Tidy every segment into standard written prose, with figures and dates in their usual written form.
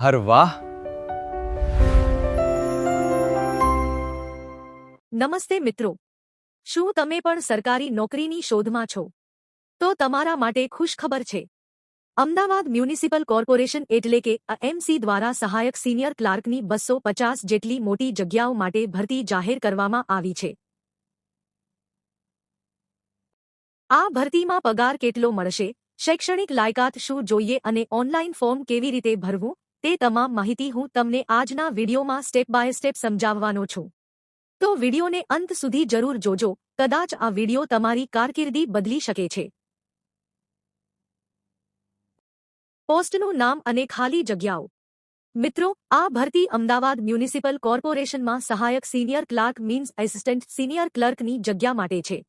હર વાહ. નમસ્તે મિત્રો, શું તમે પણ સરકારી નોકરીની શોધમાં છો? તો તમારા માટે ખુશખબર છે. અમદાવાદ મ્યુનિસિપલ કોર્પોરેશન એટલે કે એમસી દ્વારા સહાયક સિનિયર ક્લાર્કની 250 જેટલી મોટી જગ્યાઓ માટે ભરતી જાહેર કરવામાં આવી છે. આ ભરતીમાં પગાર કેટલો મળશે, શૈક્ષણિક લાયકાત શું જોઈએ અને ઓનલાઈન ફોર્મ કેવી રીતે ભરવું, તે તમામ માહિતી હું તમને આજના વિડીયોમાં સ્ટેપ બાય સ્ટેપ સમજાવવાનો છું. તો વિડીયોને અંત સુધી જરૂર જોજો, કદાચ આ વિડીયો તમારી કારકિર્દી બદલી શકે છે. પોસ્ટનું નામ અને ખાલી જગ્યાઓ. મિત્રો, આ ભરતી અમદાવાદ મ્યુનિસિપલ કોર્પોરેશનમાં સહાયક senior clerk means assistant senior ક્લર્કની જગ્યા માટે છે.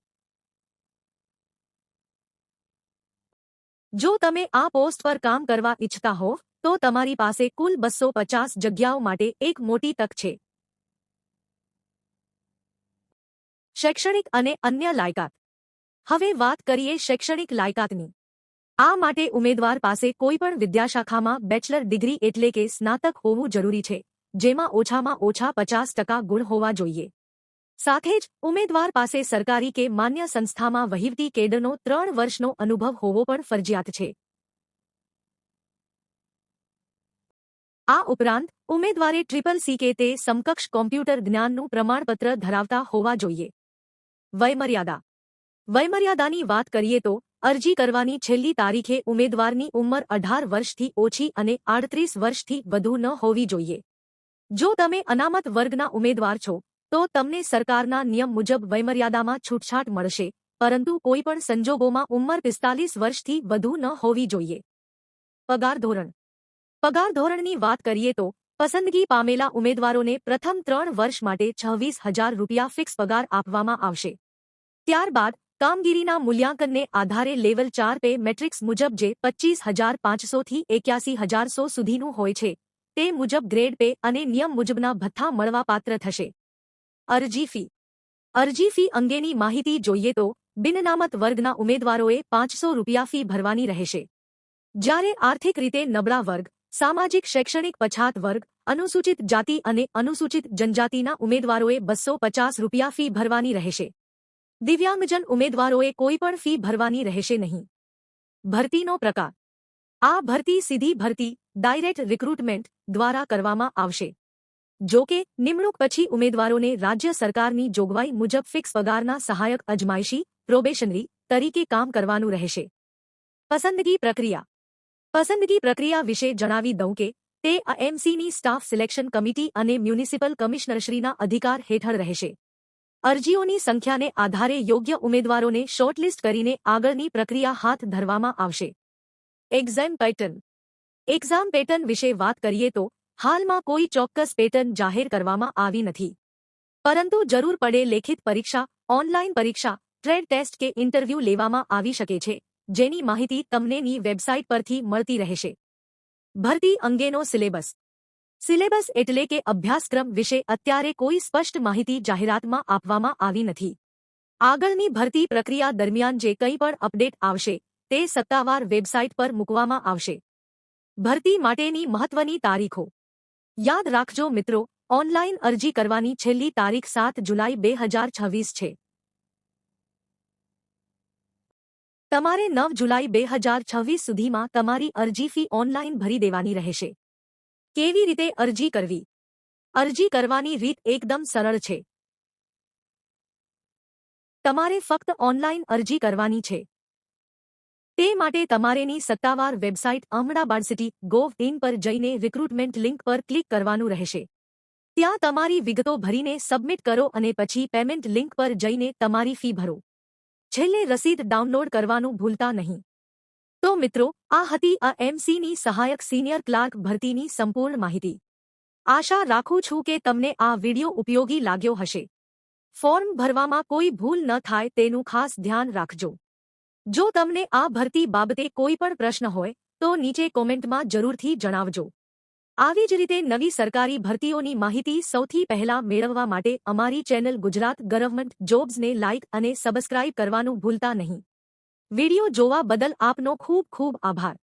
જો તમે આ પોસ્ટ પર કામ કરવા ઈચ્છતા હોવ તો તમારી પાસે કુલ 250 જગ્યાઓ માટે એક મોટી તક છે. શૈક્ષણિક અને અન્ય લાયકાત. હવે વાત કરીએ શૈક્ષણિક લાયકાતની. આ માટે ઉમેદવાર પાસે કોઈપણ વિદ્યાશાખામાં બેચલર ડિગ્રી એટલે કે સ્નાતક હોવું જરૂરી છે, જેમાં ઓછામાં ઓછા 50% ગુણ હોવા જોઈએ. સાથે જ ઉમેદવાર પાસે સરકારી કે માન્ય સંસ્થામાં વહીવટી કેડરનો 3 વર્ષનો અનુભવ હોવો પણ ફરજિયાત છે. આ ઉપરાંત ઉમેદવારે CCC કે તે સમકક્ષ કોમ્પ્યુટર જ્ઞાનનું પ્રમાણપત્ર ધરાવતા હોવા જોઈએ. વયમર્યાદા. વયમર્યાદાની વાત કરીએ તો અરજી કરવાની છેલ્લી તારીખે ઉમેદવારની ઉંમર 18 વર્ષથી ઓછી અને 38 વર્ષથી વધુ ન હોવી જોઈએ. જો તમે અનામત વર્ગના ઉમેદવાર છો તો તમને સરકારના નિયમ મુજબ વયમર્યાદામાં છૂટછાટ મળશે, પરંતુ કોઈપણ સંજોગોમાં ઉંમર 45 વર્ષથી વધુ ન હોવી જોઈએ. પગાર ધોરણ. પગાર ધોરણની વાત કરીએ તો પસંદગી પામેલા ઉમેદવારોને પ્રથમ 3 વર્ષ માટે 26,000 રૂપિયા ફિક્સ પગાર આપવામાં આવશે. ત્યારબાદ કામગીરીના મૂલ્યાંકનને આધારે લેવલ 4 પે મેટ્રિક્સ મુજબ જે 25,500 થી 81,100 સુધીનું હોય છે, તે મુજબ ગ્રેડ પે અને નિયમ મુજબના ભથ્થા મળવાપાત્ર થશે. અરજી ફી. અરજી ફી અંગેની માહિતી જોઈએ તો બિનઅનામત વર્ગના ઉમેદવારોએ 500 રૂપિયા ફી ભરવાની રહેશે. જ્યારે આર્થિક રીતે નબળા વર્ગ, સામાજિક શૈક્ષણિક પછાત વર્ગ, અનુસૂચિત જાતિ અને અનુસૂચિત જનજાતિના ઉમેદવારોએ 250 રૂપિયા ફી ભરવાની રહેશે. દિવ્યાંગજન ઉમેદવારોએ કોઈપણ ફી ભરવાની રહેશે નહીં. ભરતીનો પ્રકાર. આ ભરતી સીધી ભરતી ડાયરેક્ટ રિક્રુટમેન્ટ દ્વારા કરવામાં આવશે. જો કે નિમણૂક પછી ઉમેદવારોને રાજ્ય સરકારની જોગવાઈ મુજબ ફિક્સ પગારના સહાયક અજમાયશી પ્રોબેશનરી તરીકે કામ કરવાનું રહેશે. પસંદગી પ્રક્રિયા. પસંદગી પ્રક્રિયા વિશે જણાવી દઉં કે તે એમસીની સ્ટાફ સિલેક્શન કમિટી અને મ્યુનિસિપલ કમિશનરશ્રીના અધિકાર હેઠળ રહેશે. અરજીઓની સંખ્યાને આધારે યોગ્ય ઉમેદવારોને શોર્ટલિસ્ટ કરીને આગળની પ્રક્રિયા હાથ ધરવામાં આવશે. Exam pattern. એક્ઝામ પેટર્ન વિશે વાત કરીએ તો હાલમાં કોઈ ચોક્કસ પેટર્ન જાહેર કરવામાં આવી નથી. પરંતુ જરૂર પડે લેખિત પરીક્ષા, ઓનલાઈન પરીક્ષા, ટ્રેડ ટેસ્ટ કે ઇન્ટરવ્યૂ લેવામાં આવી શકે છે, જેની માહિતી તમનેની વેબસાઇટ પરથી મળતી રહેશે. ભરતી અંગેનો સિલેબસ. સિલેબસ એટલે કે અભ્યાસક્રમ વિશે અત્યારે કોઈ સ્પષ્ટ માહિતી જાહેરાતમાં આપવામાં આવી નથી. આગળની ભરતી પ્રક્રિયા દરમિયાન જે કંઈ પણ અપડેટ આવશે તે સત્તાવાર વેબસાઇટ પર મૂકવામાં આવશે. ભરતી માટેની મહત્વની તારીખો. યાદ રાખજો મિત્રો, ઓનલાઈન અરજી કરવાની છેલ્લી તારીખ 7 જુલાઈ 2026 છે. તમારે 9 જુલાઈ 2026 સુધીમાં તમારી અરજી ફી ઓનલાઈન ભરી દેવાની રહેશે. કેવી રીતે અરજી કરવી? અરજી કરવાની રીત એકદમ સરળ છે. તમારે ફક્ત ઓનલાઈન અરજી કરવાની છે. તે માટે તમારેની સત્તાવાર વેબસાઇટ ahmedabadcity.gov.in પર જઈને રિક્રુટમેન્ટ લિંક પર ક્લિક કરવાનું રહેશે. ત્યાં તમારી વિગતો ભરીને સબમિટ કરો અને પછી પેમેન્ટ લિંક પર જઈને તમારી ફી ભરો. છેલ્લે રસીદ ડાઉનલોડ કરવાનું ભૂલતા નહીં. તો મિત્રો, આ હતી એમસીની સહાયક સિનિયર ક્લાર્ક ભરતીની સંપૂર્ણ માહિતી. આશા રાખું છું કે તમને આ વિડિયો ઉપયોગી લાગ્યો હશે. ફોર્મ ભરવામાં કોઈ ભૂલ ન થાય તેનું ખાસ ધ્યાન રાખજો. જો તમને આ ભરતી બાબતે કોઈ પણ પ્રશ્ન હોય તો નીચે કોમેન્ટમાં જરૂરથી જણાવજો. આવી જ રીતે નવી સરકારી ભરતીઓની માહિતી સૌથી પહેલા મેળવવા માટે અમારી ચેનલ ગુજરાત ગવર્મેન્ટ જોબ્સને લાઇક અને સબસ્ક્રાઇબ કરવાનું ભૂલતા નહીં. વિડિયો જોવા બદલ આપનો ખૂબ ખૂબ આભાર.